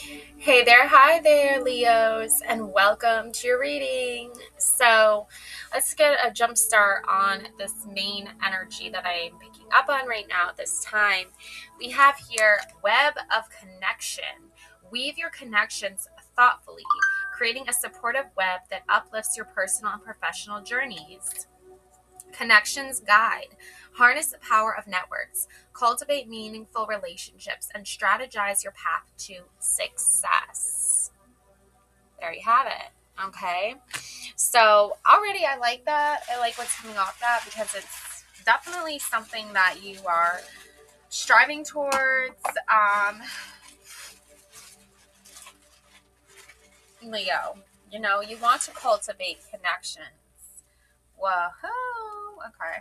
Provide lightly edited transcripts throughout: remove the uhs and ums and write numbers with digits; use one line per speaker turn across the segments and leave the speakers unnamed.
Hey there, hi there, Leos, and welcome to your reading. So, let's get a jump start on this main energy that I am picking up on right now at this time. We have here web of connection. Weave your connections thoughtfully, creating a supportive web that uplifts your personal and professional journeys. Connections guide. Harness the power of networks. Cultivate meaningful relationships and strategize your path to success. There you have it. Okay. So already I like that. I like what's coming off that because it's definitely something that you are striving towards. Leo, you want to cultivate connections. Whoa. Okay.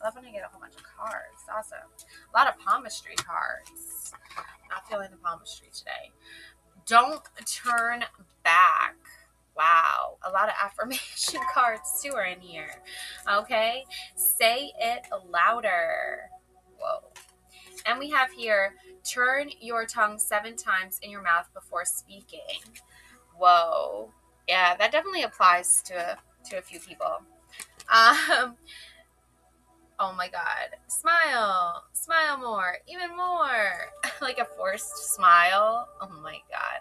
I love when I get a whole bunch of cards. Awesome. A lot of palmistry cards. Not feeling the palmistry today. Don't turn back. Wow. A lot of affirmation cards too are in here. Okay. Say it louder. Whoa. And we have here, turn your tongue 7 times in your mouth before speaking. Whoa. Yeah, that definitely applies to a few people. Oh my God. Smile more, even more. Like a forced smile. Oh my God.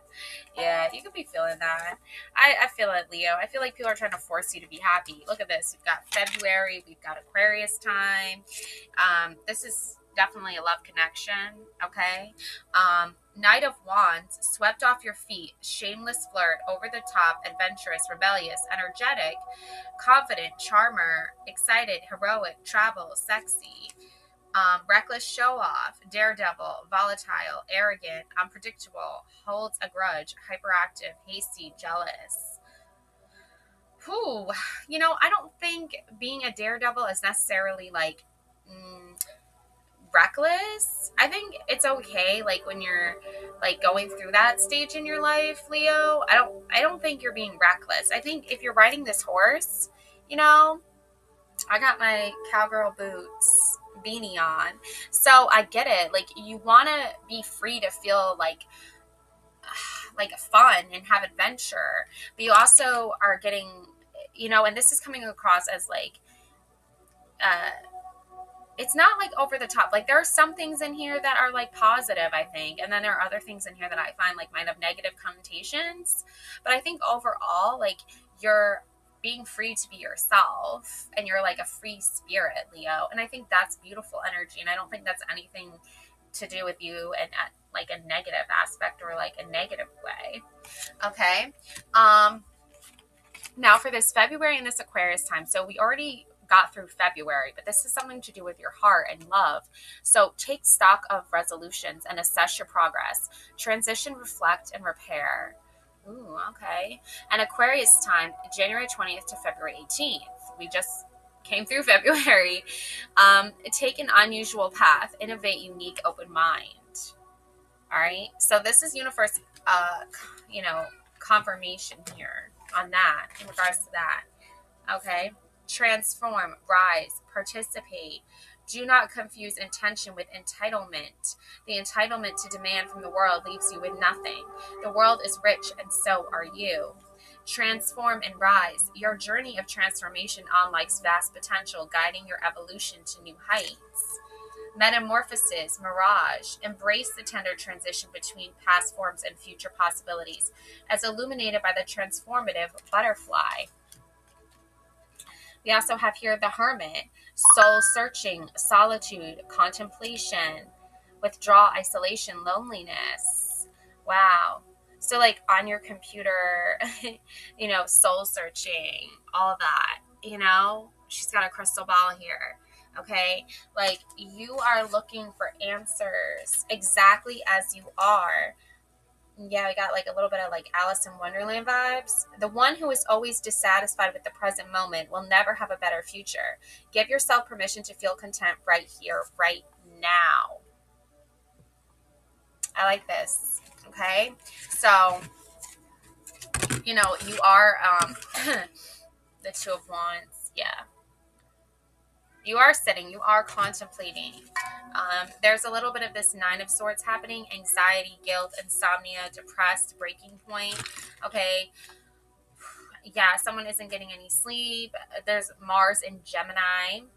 Yeah, you could be feeling that. I feel it, Leo. I feel like people are trying to force you to be happy. Look at this. We've got February. We've got Aquarius time. This is definitely a love connection. Okay. Knight of Wands, swept off your feet, shameless flirt, over the top, adventurous, rebellious, energetic, confident, charmer, excited, heroic, travel, sexy, reckless show off, daredevil, volatile, arrogant, unpredictable, holds a grudge, hyperactive, hasty, jealous. Whew. I don't think being a daredevil is necessarily like reckless. I think it's okay like when you're like going through that stage in your life, Leo. I don't think you're being reckless. I think if you're riding this horse, I got my cowgirl boots beanie on. So I get it. Like you want to be free to feel like fun and have adventure, but you also are getting, and this is coming across as like it's not like over the top. Like there are some things in here that are like positive, I think, and then there are other things in here that I find like might have negative connotations. But I think overall, like you're being free to be yourself and you're like a free spirit, Leo. And I think that's beautiful energy. And I don't think that's anything to do with you and at like a negative aspect or like a negative way. Okay. Now for this February and this Aquarius time. So we already got through February, but this is something to do with your heart and love. So take stock of resolutions and assess your progress. Transition, reflect, and repair. Ooh, okay. And Aquarius time, January 20th to February 18th. We just came through February. Take an unusual path, innovate, unique, open mind. All right. So this is universe, confirmation here on that in regards to that. Okay. Transform, rise, participate. Do not confuse intention with entitlement. The entitlement to demand from the world leaves you with nothing. The world is rich, and so are you. Transform and rise. Your journey of transformation unlocks vast potential, guiding your evolution to new heights. Metamorphosis, mirage. Embrace the tender transition between past forms and future possibilities, as illuminated by the transformative butterfly. We also have here the Hermit, soul searching, solitude, contemplation, withdrawal, isolation, loneliness. Wow. So like on your computer, soul searching, all of that, she's got a crystal ball here. Okay. Like you are looking for answers exactly as you are. Yeah, we got like a little bit of like Alice in Wonderland vibes. The one who is always dissatisfied with the present moment will never have a better future. Give yourself permission to feel content right here, right now. I like this. Okay. So, you are the Two of Wands. Yeah. You are sitting, you are contemplating. There's a little bit of this Nine of Swords happening: anxiety, guilt, insomnia, depressed, breaking point. Okay, yeah, someone isn't getting any sleep. There's Mars in Gemini.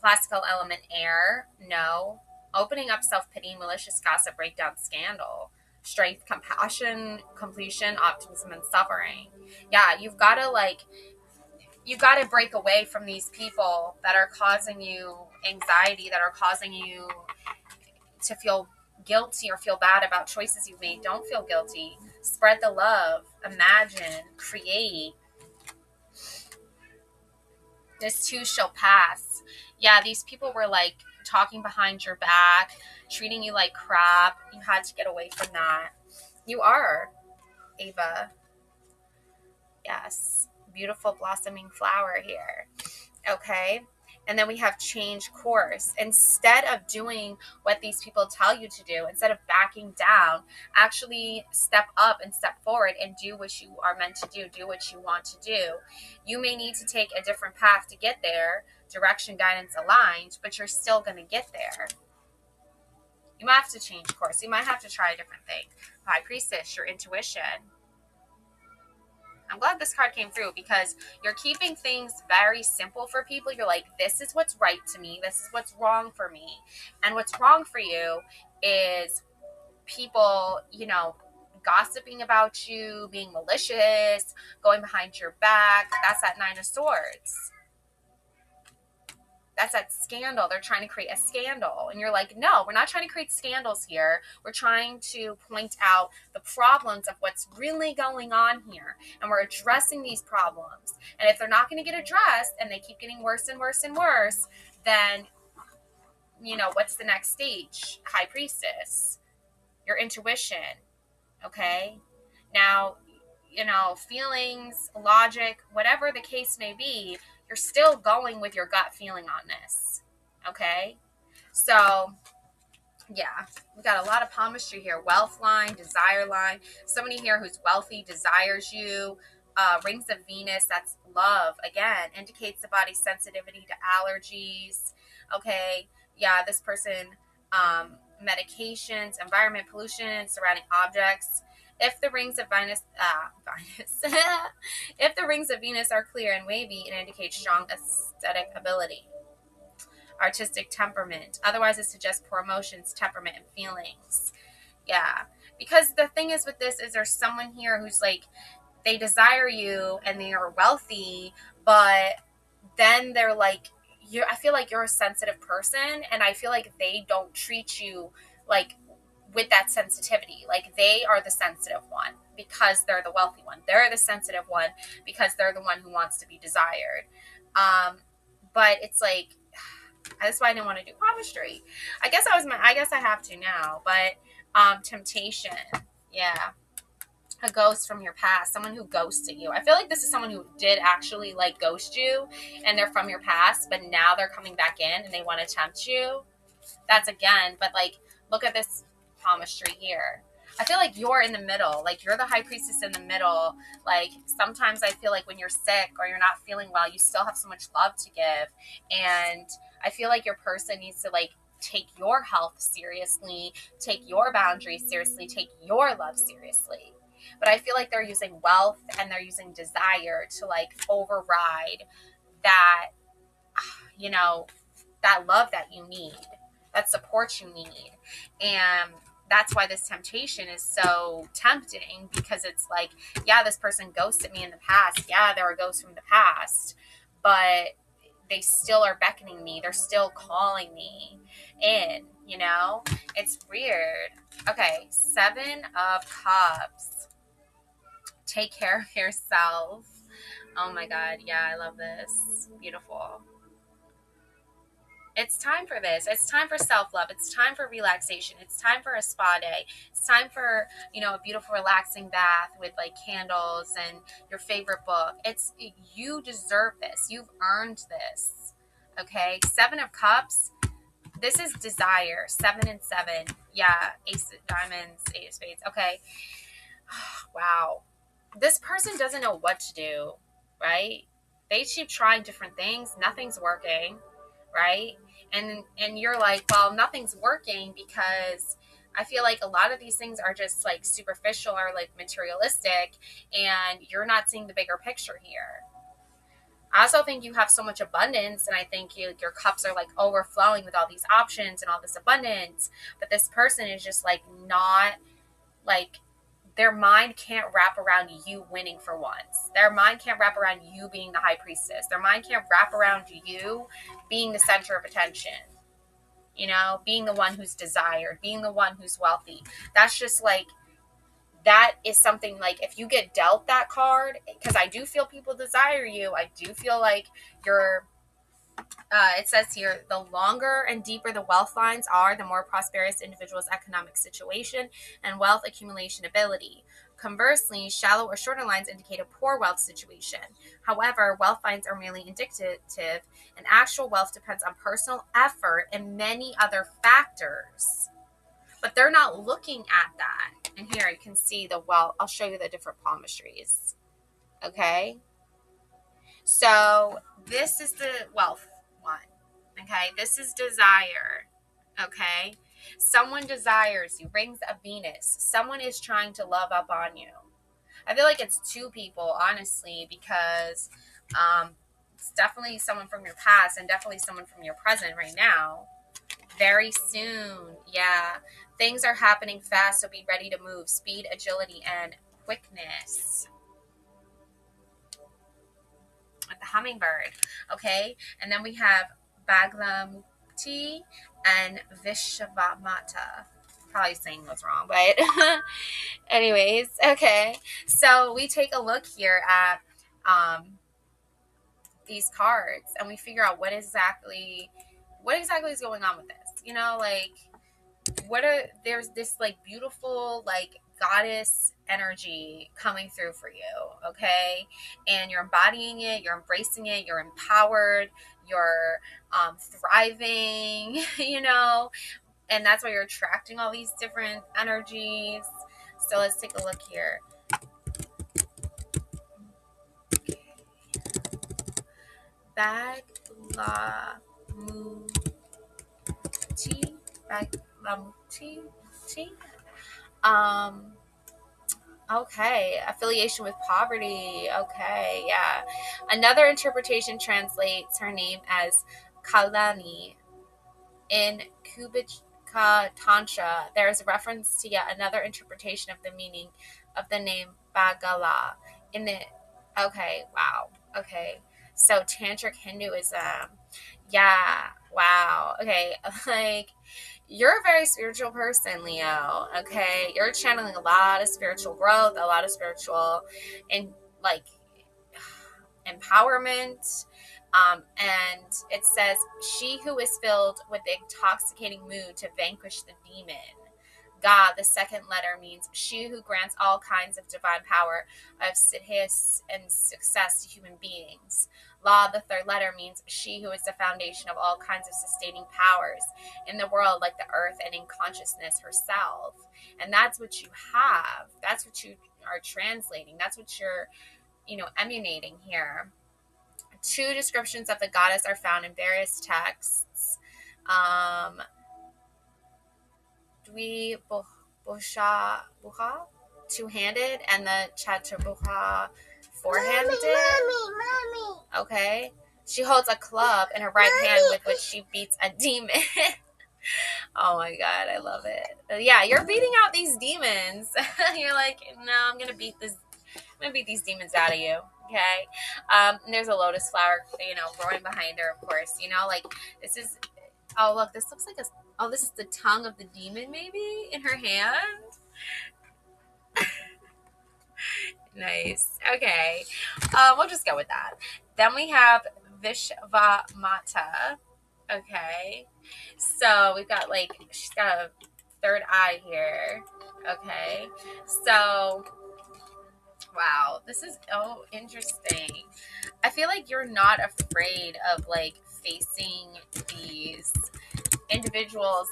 Classical element air, no. Opening up, self-pity, malicious gossip, breakdown, scandal. Strength, compassion, completion, optimism, and suffering. Yeah, you got to break away from these people that are causing you anxiety, that are causing you to feel guilty or feel bad about choices you've made. Don't feel guilty. Spread the love. Imagine. Create. This too shall pass. Yeah, these people were like talking behind your back, treating you like crap. You had to get away from that. You are, Ava. Yes. Beautiful blossoming flower here. Okay. And then we have change course. Instead of doing what these people tell you to do, instead of backing down, actually step up and step forward and do what you are meant to do what you want to do. You may need to take a different path to get there, direction, guidance aligned, but you're still going to get there. You might have to change course. You might have to try a different thing. High Priestess, your intuition. I'm glad this card came through because you're keeping things very simple for people. You're like, this is what's right to me. This is what's wrong for me. And what's wrong for you is people, gossiping about you, being malicious, going behind your back. That's that Nine of Swords. That's that scandal. They're trying to create a scandal. And you're like, no, we're not trying to create scandals here. We're trying to point out the problems of what's really going on here. And we're addressing these problems. And if they're not going to get addressed and they keep getting worse and worse and worse, then, what's the next stage? High Priestess. Your intuition. Okay? Now, feelings, logic, whatever the case may be, you're still going with your gut feeling on this. Okay? So, yeah, we got a lot of palmistry here. Wealth line, desire line. Somebody here who's wealthy desires you. Rings of Venus, that's love. Again, indicates the body's sensitivity to allergies. Okay? Yeah, this person, medications, environment, pollution, surrounding objects. If the rings of Venus, if the rings of Venus are clear and wavy, it indicates strong aesthetic ability, artistic temperament. Otherwise, it suggests poor emotions, temperament, and feelings. Yeah, because the thing is with this is there's someone here who's like, they desire you and they are wealthy, but then they're like, I feel like you're a sensitive person, and I feel like they don't treat you like with that sensitivity. Like they are the sensitive one because they're the wealthy one. They're the sensitive one because they're the one who wants to be desired. But it's like, that's why I didn't want to do palmistry. I guess I have to now, but temptation. Yeah. A ghost from your past, someone who ghosted you. I feel like this is someone who did actually like ghost you and they're from your past, but now they're coming back in and they want to tempt you. That's again, but like, look at this palmistry here. I feel like you're in the middle. Like you're the High Priestess in the middle. Like sometimes I feel like when you're sick or you're not feeling well, you still have so much love to give. And I feel like your person needs to like take your health seriously, take your boundaries seriously, take your love seriously. But I feel like they're using wealth and they're using desire to like override that, that love that you need, that support you need. And that's why this temptation is so tempting, because it's like, yeah, this person ghosted me in the past. Yeah, there are ghosts from the past, but they still are beckoning me. They're still calling me in, It's weird. Okay, 7 of Cups. Take care of yourself. Oh my God. Yeah, I love this. Beautiful. It's time for this. It's time for self-love. It's time for relaxation. It's time for a spa day. It's time for, a beautiful relaxing bath with like candles and your favorite book. You deserve this. You've earned this. Okay. 7 of Cups. This is desire. 7 and 7. Yeah. Ace of Diamonds, 8 of Spades. Okay. Wow. This person doesn't know what to do, right? They keep trying different things. Nothing's working. right? And you're like, well, nothing's working because I feel like a lot of these things are just like superficial or like materialistic, and you're not seeing the bigger picture here. I also think you have so much abundance, and I think your cups are like overflowing with all these options and all this abundance. But this person is just like not like, their mind can't wrap around you winning for once. Their mind can't wrap around you being the high priestess. Their mind can't wrap around you being the center of attention. You know, being the one who's desired, being the one who's wealthy. That's just like, that is something like, if you get dealt that card, because I do feel people desire you. I do feel like you're, it says here, the longer and deeper the wealth lines are, the more prosperous individual's economic situation and wealth accumulation ability. Conversely, shallow or shorter lines indicate a poor wealth situation. However, wealth lines are merely indicative, and actual wealth depends on personal effort and many other factors. But they're not looking at that. And here you can see the wealth. I'll show you the different palmistries. Okay? So this is the wealth one. Okay? This is desire. Okay? Someone desires you. Rings of Venus. Someone is trying to love up on you. I feel like it's two people, honestly, because it's definitely someone from your past and definitely someone from your present right now. Very soon. Yeah. Things are happening fast, so be ready to move. Speed, agility, and quickness. With the hummingbird. Okay? And then we have Baglamuti and Vishavamata. Probably saying those wrong, but anyways, okay. So we take a look here at these cards, and we figure out what exactly is going on with this. You know, like, there's this like beautiful like goddess energy coming through for you, okay? And you're embodying it, you're embracing it, you're empowered, you're thriving, you know, and that's why you're attracting all these different energies. So let's take a look here. Baglamuti. Okay, affiliation with poverty. Okay, yeah. Another interpretation translates her name as Kalani. In Kubika Tantra, there is a reference to yet another interpretation of the meaning of the name Bagala. Okay, wow. Okay, so Tantric Hinduism. Yeah, wow. Okay, like, you're a very spiritual person, Leo. Okay, you're channeling a lot of spiritual growth, a lot of spiritual, and like empowerment. And it says, she who is filled with the intoxicating mood to vanquish the demon. God, the second letter, means she who grants all kinds of divine power of siddhis and success to human beings. La, the third letter, means she who is the foundation of all kinds of sustaining powers in the world, like the earth and in consciousness herself. And that's what you have. That's what you are translating. That's what you're, emanating here. Two descriptions of the goddess are found in various texts. Dwi Buha, two-handed, and the Chaturbuha, four-handed. Mommy. Okay. She holds a club in her right hand with which she beats a demon. Oh my God, I love it. Yeah, you're beating out these demons. You're like, no, I'm gonna beat these demons out of you. Okay. And there's a lotus flower, growing behind her, of course. Like, this is. Oh, look, this looks like this is the tongue of the demon, maybe, in her hand. Nice. Okay. We'll just go with that. Then we have Vishvamata. Okay. So we've got, she's got a third eye here. Okay. So, wow, this is interesting. I feel like you're not afraid of, facing these individuals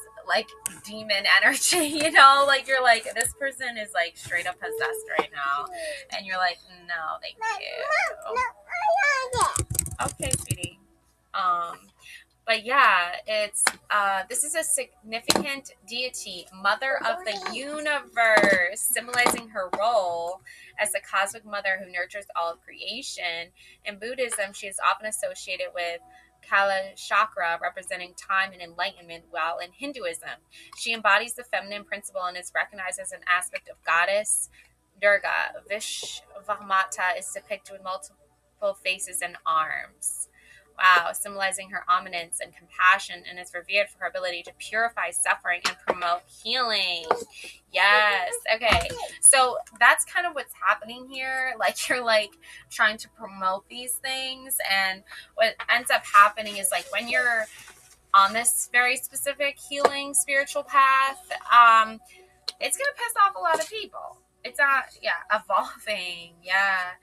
demon energy, you're this person is straight up possessed right now, and you're no, thank you. Okay, sweetie. But yeah, it's this is a significant deity, mother of the universe, symbolizing her role as the cosmic mother who nurtures all of creation. In Buddhism, she is often associated with Kala chakra, representing time and enlightenment, while in Hinduism, she embodies the feminine principle and is recognized as an aspect of goddess Durga. Vishvamata is depicted with multiple faces and arms. Wow, symbolizing her omniscience and compassion, and is revered for her ability to purify suffering and promote healing. Yes. Okay. So that's kind of what's happening here. Like you're like trying to promote these things, and what ends up happening is like when you're on this very specific healing spiritual path, it's gonna piss off a lot of people. It's not, yeah, evolving. Yeah.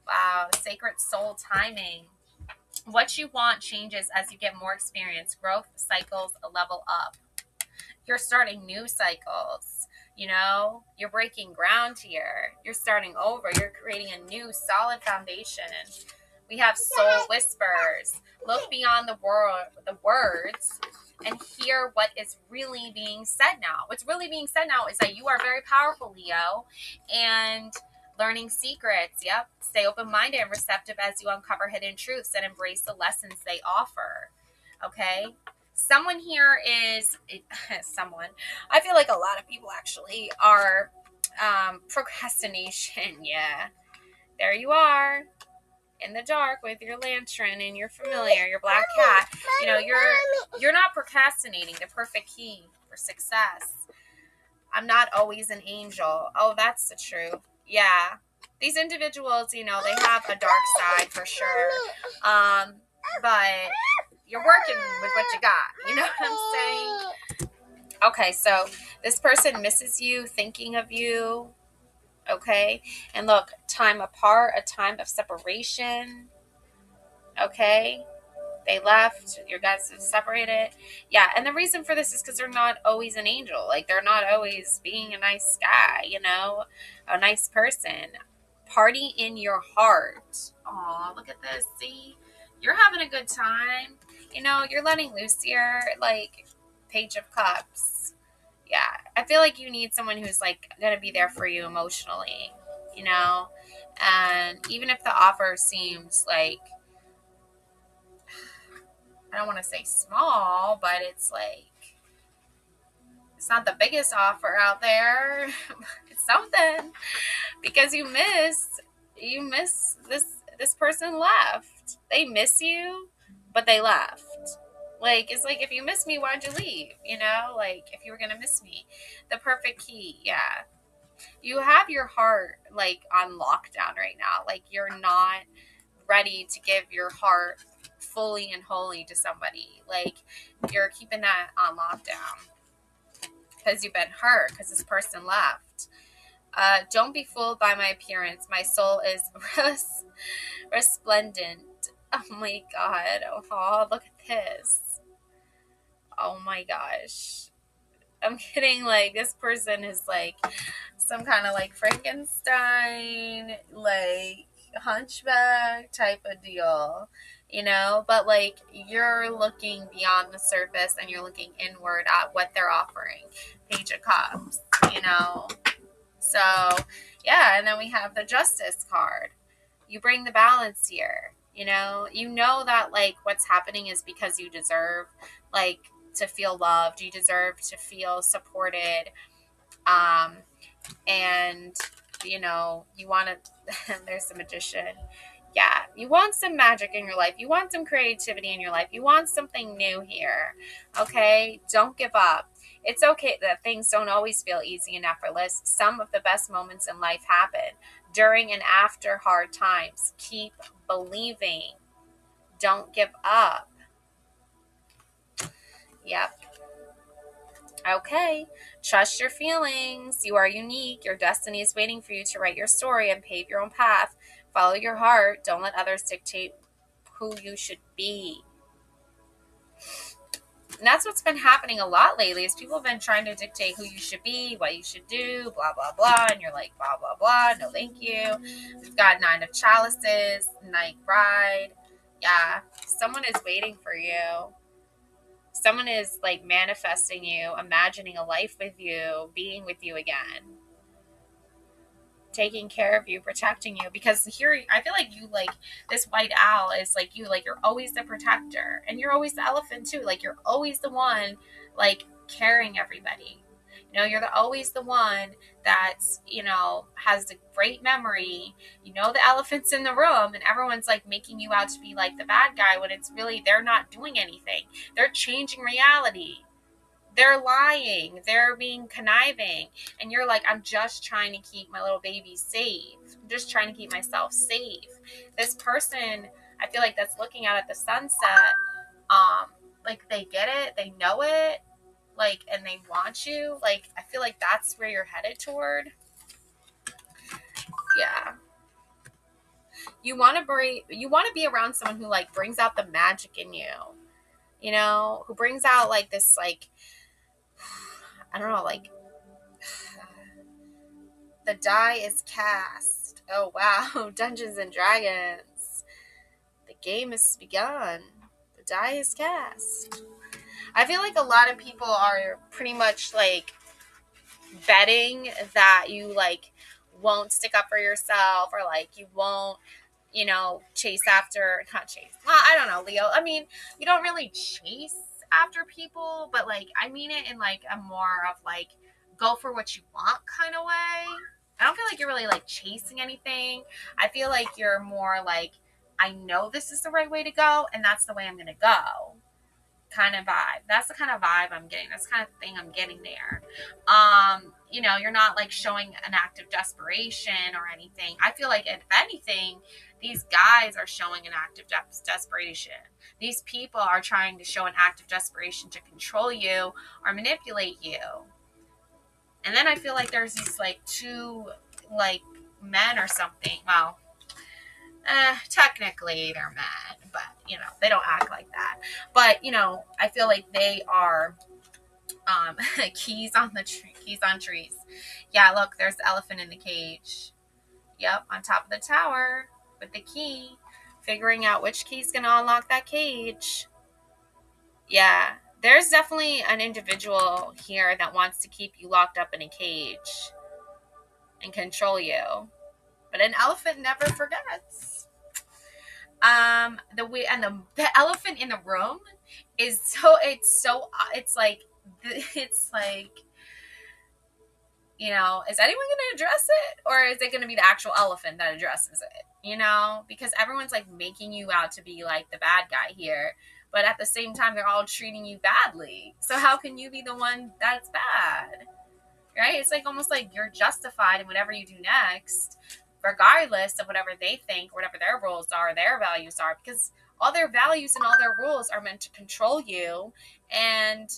Wow. Sacred soul timing. What you want changes as you get more experience. Growth cycles level up. You're starting new cycles. You know, you're breaking ground here. You're starting over. You're creating a new solid foundation. We have soul whispers. Look beyond the words, and hear what is really being said now. What's really being said now is that you are very powerful, Leo, and learning secrets. Yep. Stay open-minded and receptive as you uncover hidden truths and embrace the lessons they offer. Okay? Someone here is someone. I feel like a lot of people actually are procrastination. Yeah. There you are in the dark with your lantern and your familiar, your black cat. You know, you're not procrastinating. The perfect key for success. I'm not always an angel. Oh, that's the truth. Yeah. These individuals, you know, they have a dark side for sure. But you're working with what you got. You know what I'm saying? Okay, so this person misses you, thinking of you. Okay. And look, time apart, a time of separation. Okay. They left, your guys have separated. Yeah, and the reason for this is because they're not always an angel. Like, they're not always being a nice guy, you know, a nice person. Party in your heart. Aw, look at this. See? You're having a good time. You know, you're letting loose here. Like, Page of Cups. Yeah, I feel like you need someone who's, like, going to be there for you emotionally, you know? And even if the offer seems like, I don't want to say small, but it's like, it's not the biggest offer out there. It's something, because you miss this person left. They miss you, but they left. Like, it's like, if you miss me, why'd you leave? You know, like, if you were gonna miss me. The perfect key. Yeah, you have your heart like on lockdown right now. Like, you're not ready to give your heart fully and wholly to somebody. Like, you're keeping that on lockdown because you've been hurt, because this person left. Don't be fooled by my appearance. My soul is resplendent. Oh my god. Oh, look at this. Oh my gosh. I'm kidding. Like, this person is like some kind of like Frankenstein, like hunchback type of deal, you know? But like, you're looking beyond the surface and you're looking inward at what they're offering. Page of Cups, you know? So, yeah, and then we have the Justice card. You bring the balance here, you know? You know that like what's happening is because you deserve like to feel loved. You deserve to feel supported. And you know, you want to, there's the Magician. Yeah, you want some magic in your life. You want some creativity in your life. You want something new here. Okay? Don't give up. It's okay that things don't always feel easy and effortless. Some of the best moments in life happen during and after hard times. Keep believing. Don't give up. Yep. Okay. Trust your feelings. You are unique. Your destiny is waiting for you to write your story and pave your own path. Follow your heart. Don't let others dictate who you should be. And that's what's been happening a lot lately, is people have been trying to dictate who you should be, what you should do, blah, blah, blah. And you're like, blah, blah, blah. No, thank you. We've got 9 of Chalices, Knight Bride. Yeah. Someone is waiting for you. Someone is like manifesting you, imagining a life with you, being with you again, taking care of you, protecting you. Because here, I feel like you, like, this white owl is like you, like, you're always the protector, and you're always the elephant too. Like, you're always the one, like, carrying everybody. You know, you're always the one that's, you know, has the great memory. You know, the elephant's in the room, and everyone's like making you out to be like the bad guy when it's really, they're not doing anything. They're changing reality. They're lying. They're being conniving. And you're like, I'm just trying to keep my little baby safe. I'm just trying to keep myself safe. This person, I feel like, that's looking out at the sunset, like, they get it. They know it. Like, and they want you. Like, I feel like that's where you're headed toward. Yeah. You want to be around someone who, like, brings out the magic in you. You know, who brings out, like, this, like, I don't know, like, the die is cast. Oh, wow. Dungeons and Dragons. The game has begun. The die is cast. I feel like a lot of people are pretty much, like, betting that you, like, won't stick up for yourself, or, like, you won't, you know, not chase. Well, I don't know, Leo. I mean, you don't really chase after people, but, like, I mean it in, like, a more of, like, go for what you want kind of way. I don't feel like you're really, like, chasing anything. I feel like you're more like, I know this is the right way to go, and that's the way I'm going to go kind of vibe. That's the kind of vibe I'm getting. That's the kind of thing I'm getting there. You know, you're not, like, showing an act of desperation or anything. I feel like, if anything, these guys are showing an act of desperation. These people are trying to show an act of desperation to control you or manipulate you. And then I feel like there's these, like, two, like, men or something. Well, technically they're men, but, you know, they don't act like that. But, you know, I feel like they are keys on trees. Yeah, look, there's the elephant in the cage. Yep, on top of the tower with the key, figuring out which key's gonna unlock that cage. Yeah, there's definitely an individual here that wants to keep you locked up in a cage and control you. But an elephant never forgets. The elephant in the room is it's like, you know, is anyone going to address it, or is it going to be the actual elephant that addresses it? You know, because everyone's, like, making you out to be, like, the bad guy here, but at the same time they're all treating you badly. So how can you be the one that's bad? Right? It's like almost like you're justified in whatever you do next, regardless of whatever they think, whatever their rules are, their values are, because all their values and all their rules are meant to control you and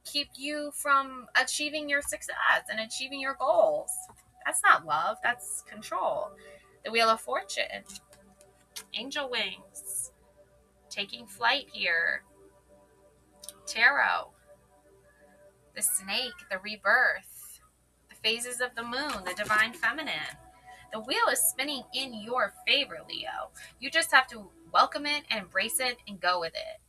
keep you from achieving your success and achieving your goals. That's not love, that's control. The Wheel of Fortune, angel wings, taking flight here, tarot, the snake, the rebirth, the phases of the moon, the divine feminine. The wheel is spinning in your favor, Leo. You just have to welcome it and embrace it and go with it.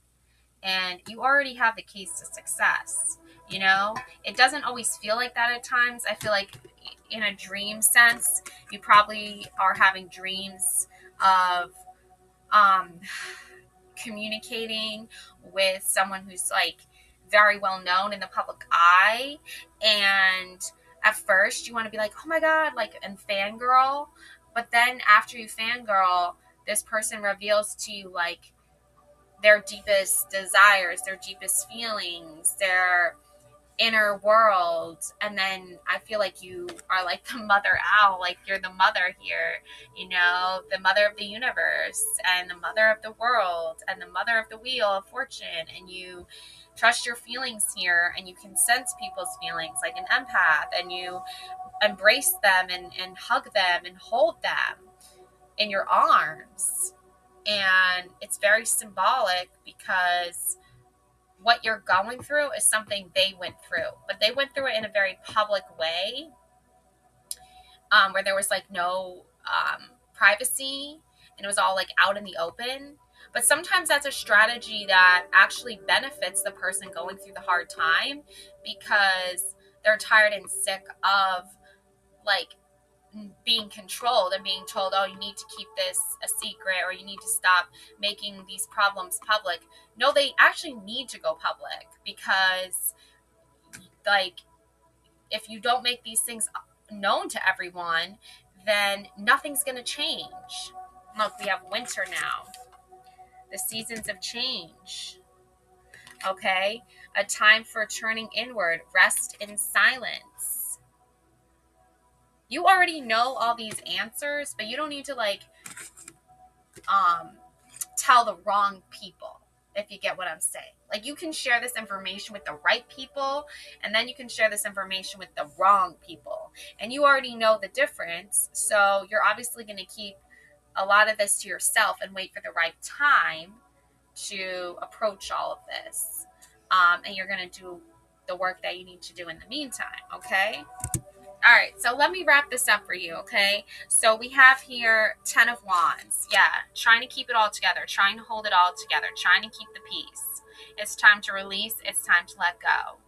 And you already have the keys to success. You know, it doesn't always feel like that at times. I feel like, in a dream sense, you probably are having dreams of communicating with someone who's, like, very well known in the public eye. And at first you want to be like, oh my God, like, and fangirl. But then after you fangirl, this person reveals to you, like, their deepest desires, their deepest feelings, their inner world. And then I feel like you are, like, the mother owl, like, you're the mother here, you know, the mother of the universe and the mother of the world and the mother of the Wheel of Fortune. And you trust your feelings here, and you can sense people's feelings like an empath, and you embrace them and hug them and hold them in your arms. And it's very symbolic, because what you're going through is something they went through, but they went through it in a very public way, where there was, like, no privacy, and it was all, like, out in the open. But sometimes that's a strategy that actually benefits the person going through the hard time, because they're tired and sick of like being controlled and being told, oh, you need to keep this a secret, or you need to stop making these problems public. No, they actually need to go public, because like if you don't make these things known to everyone, then nothing's going to change. Look, we have winter now. The seasons of change. Okay? A time for turning inward, rest in silence. You already know all these answers, but you don't need to tell the wrong people, if you get what I'm saying. Like, you can share this information with the right people, and then you can share this information with the wrong people. And you already know the difference, so you're obviously going to keep a lot of this to yourself and wait for the right time to approach all of this. And you're going to do the work that you need to do in the meantime, okay? All right, so let me wrap this up for you, okay? So we have here 10 of Wands. Yeah, trying to keep it all together, trying to hold it all together, trying to keep the peace. It's time to release. It's time to let go.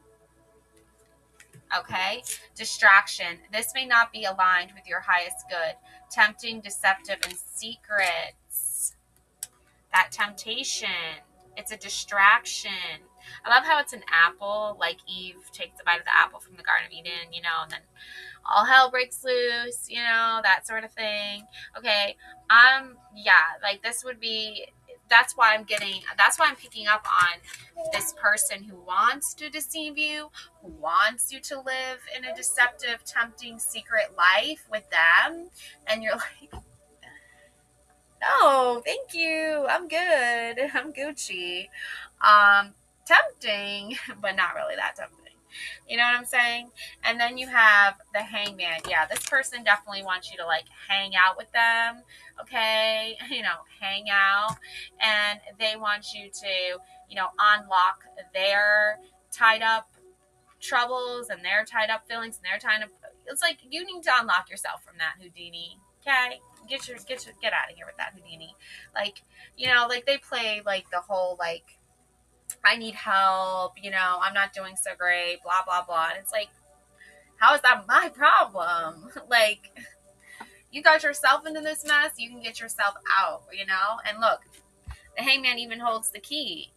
Okay? Distraction. This may not be aligned with your highest good. Tempting, deceptive, and secrets. That temptation. It's a distraction. I love how it's an apple, like Eve takes a bite of the apple from the Garden of Eden, you know, and then all hell breaks loose, you know, that sort of thing. Okay. Yeah, like this would be, that's why I'm picking up on this person who wants to deceive you, who wants you to live in a deceptive, tempting, secret life with them. And you're like, no, thank you. I'm good. I'm Gucci. Tempting, but not really that tempting. You know what I'm saying? And then you have the Hangman. Yeah, this person definitely wants you to like hang out with them. Okay. You know, hang out. And they want you to, you know, unlock their tied up troubles and their tied up feelings and their tied up. It's like you need to unlock yourself from that, Houdini. Okay. Get out of here with that, Houdini. Like, you know, like they play like the whole like, I need help, you know, I'm not doing so great, blah, blah, blah. And it's like, how is that my problem? Like, you got yourself into this mess, you can get yourself out, you know? And look, the Hangman even holds the key.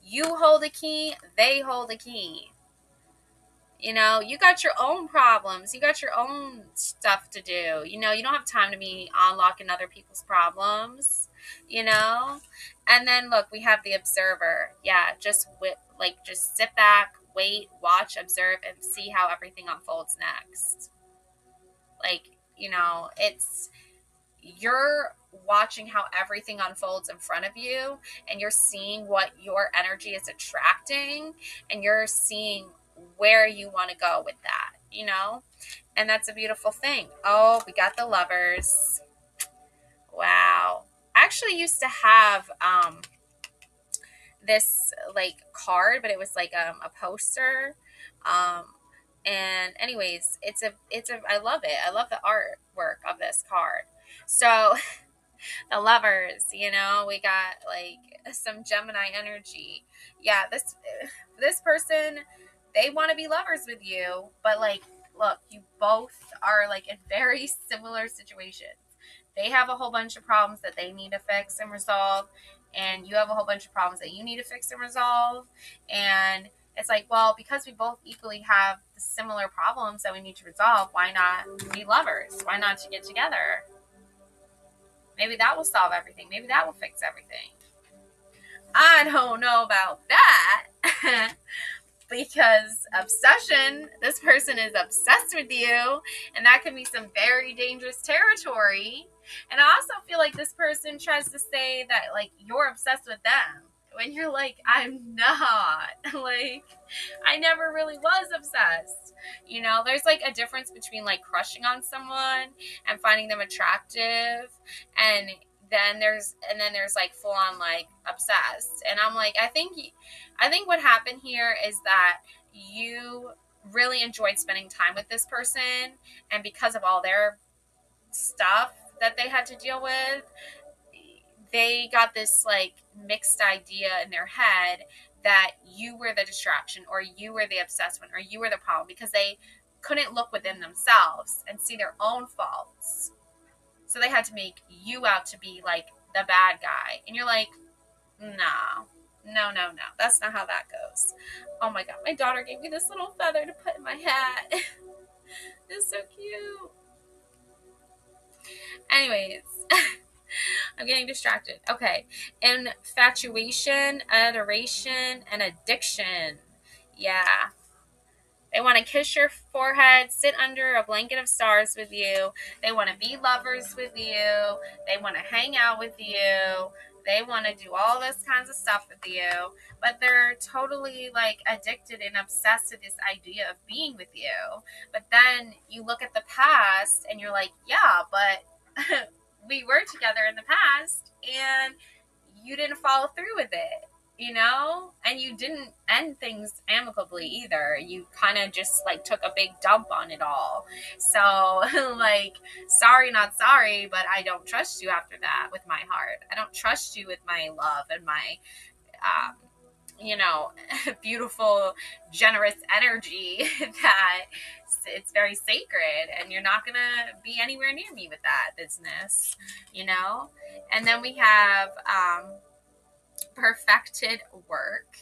You hold a key, they hold a key. You know, you got your own problems. You got your own stuff to do. You know, you don't have time to be unlocking other people's problems, you know? And then look, we have the Observer. Yeah, just sit back, wait, watch, observe, and see how everything unfolds next. Like, you know, you're watching how everything unfolds in front of you, and you're seeing what your energy is attracting, and you're seeing where you want to go with that, you know? And that's a beautiful thing. Oh, we got the Lovers. Wow. I actually used to have this like card, but it was like a poster. And anyways, I love it. I love the artwork of this card. So the Lovers, you know, we got like some Gemini energy. Yeah, this person, they want to be lovers with you, but like, look, you both are like in very similar situations. They have a whole bunch of problems that they need to fix and resolve, and you have a whole bunch of problems that you need to fix and resolve. And it's like, well, because we both equally have the similar problems that we need to resolve, why not be lovers? Why not to get together? Maybe that will solve everything. Maybe that will fix everything. I don't know about that. Because obsession, this person is obsessed with you, and that can be some very dangerous territory. And I also feel like this person tries to say that like you're obsessed with them, when you're like, I'm not. Like, I never really was obsessed. You know, there's like a difference between like crushing on someone and finding them attractive, and then there's like full on like obsessed. And I'm like, I think what happened here is that you really enjoyed spending time with this person, and because of all their stuff that they had to deal with, they got this like mixed idea in their head that you were the distraction, or you were the obsessed one, or you were the problem, because they couldn't look within themselves and see their own faults. So they had to make you out to be like the bad guy. And you're like, no, that's not how that goes. Oh my God, my daughter gave me this little feather to put in my hat. It's so cute. Anyways, I'm getting distracted. Okay. Infatuation, adoration, and addiction. Yeah. They want to kiss your forehead, sit under a blanket of stars with you. They want to be lovers with you. They want to hang out with you. They want to do all this kinds of stuff with you. But they're totally like addicted and obsessed with this idea of being with you. But then you look at the past and you're like, yeah, but we were together in the past and you didn't follow through with it. And you didn't end things amicably either. You kind of just like took a big dump on it all. So like, sorry, not sorry, but I don't trust you after that with my heart. I don't trust you with my love and my, beautiful, generous energy that it's very sacred, and you're not going to be anywhere near me with that business, And then we have, perfected work,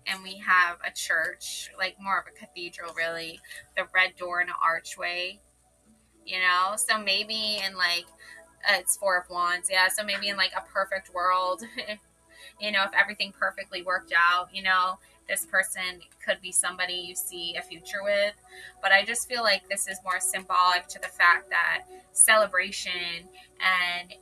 and we have a church, like more of a cathedral really, the red door and an archway, so maybe in like it's Four of Wands, yeah, so maybe in like a perfect world, if everything perfectly worked out, this person could be somebody you see a future with. But I just feel like this is more symbolic to the fact that celebration and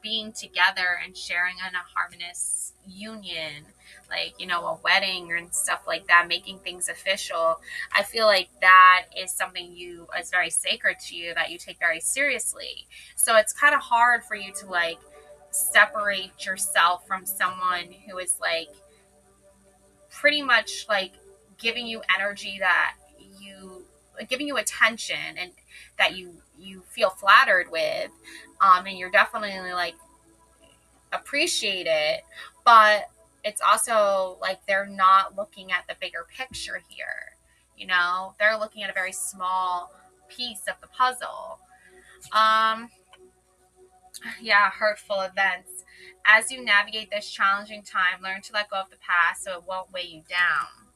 being together and sharing in a harmonious union, like, a wedding and stuff like that, making things official. I feel like that is something is very sacred to you, that you take very seriously. So it's kind of hard for you to like separate yourself from someone who is like pretty much like giving you energy giving you attention, and that you feel flattered with, and you're definitely like appreciate it, but it's also like they're not looking at the bigger picture here. They're looking at a very small piece of the puzzle. Hurtful events. As you navigate this challenging time, learn to let go of the past so it won't weigh you down.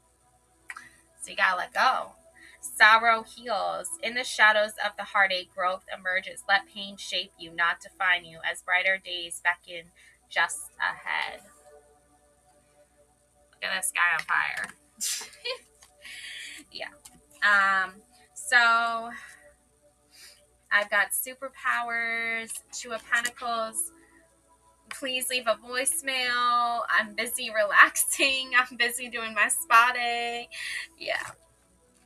So you gotta let go. Sorrow heals. In the shadows of the heartache, growth emerges. Let pain shape you, not define you, as brighter days beckon just ahead. Look at this guy on fire. Yeah. So I've got superpowers, Two of Pentacles. Please leave a voicemail. I'm busy relaxing. I'm busy doing my spa day. Yeah.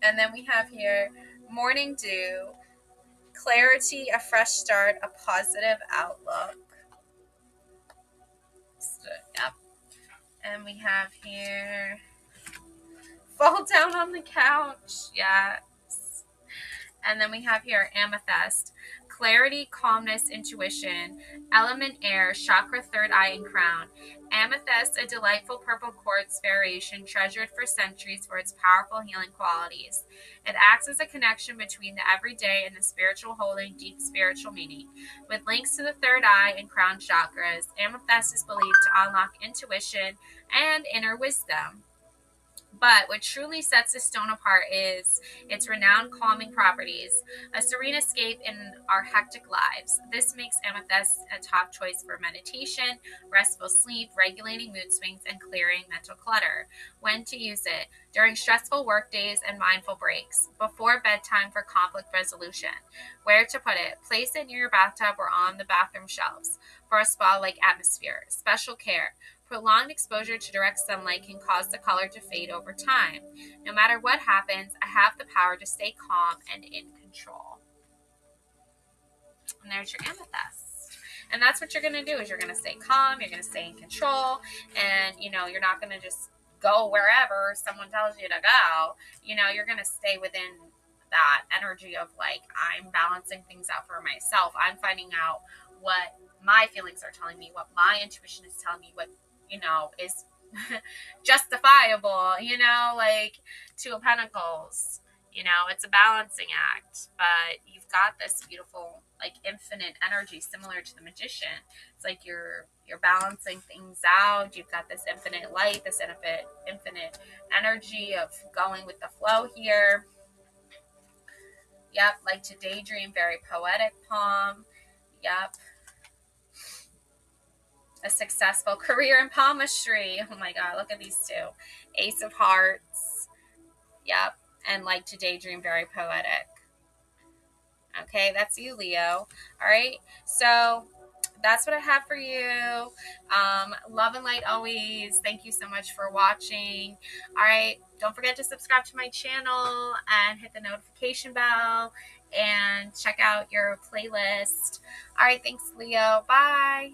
And then we have here morning dew, clarity, a fresh start, a positive outlook. So, yep. And we have here fall down on the couch. Yes. And then we have here amethyst, clarity, calmness, intuition, element air, chakra, third eye, and crown. Amethyst, a delightful purple quartz variation treasured for centuries for its powerful healing qualities. It acts as a connection between the everyday and the spiritual, holding deep spiritual meaning. With links to the third eye and crown chakras, amethyst is believed to unlock intuition and inner wisdom. But what truly sets this stone apart is its renowned calming properties, a serene escape in our hectic lives. This makes amethyst a top choice for meditation, restful sleep, regulating mood swings, and clearing mental clutter. When to use it: during stressful work days and mindful breaks, before bedtime for conflict resolution. Where to put it: place it near your bathtub or on the bathroom shelves for a spa-like atmosphere. Special care: prolonged exposure to direct sunlight can cause the color to fade over time. No matter what happens, I have the power to stay calm and in control. And there's your amethyst. And that's what you're going to do, is you're going to stay calm, you're going to stay in control, and, you're not going to just go wherever someone tells you to go. You're going to stay within that energy of like, I'm balancing things out for myself. I'm finding out what my feelings are telling me, what my intuition is telling me, what, you know, is justifiable, you know, like Two of Pentacles. You know, it's a balancing act, but you've got this beautiful, like, infinite energy similar to the Magician. It's like you're balancing things out. You've got this infinite light, this infinite energy of going with the flow here. Yep, like to daydream, very poetic palm. Yep. A successful career in palmistry. Oh my God, look at these two. Ace of Hearts. Yep. And like to daydream, very poetic. Okay, that's you, Leo. All right, so that's what I have for you. Love and light always. Thank you so much for watching. All right, don't forget to subscribe to my channel and hit the notification bell and check out your playlist. All right, thanks, Leo. Bye.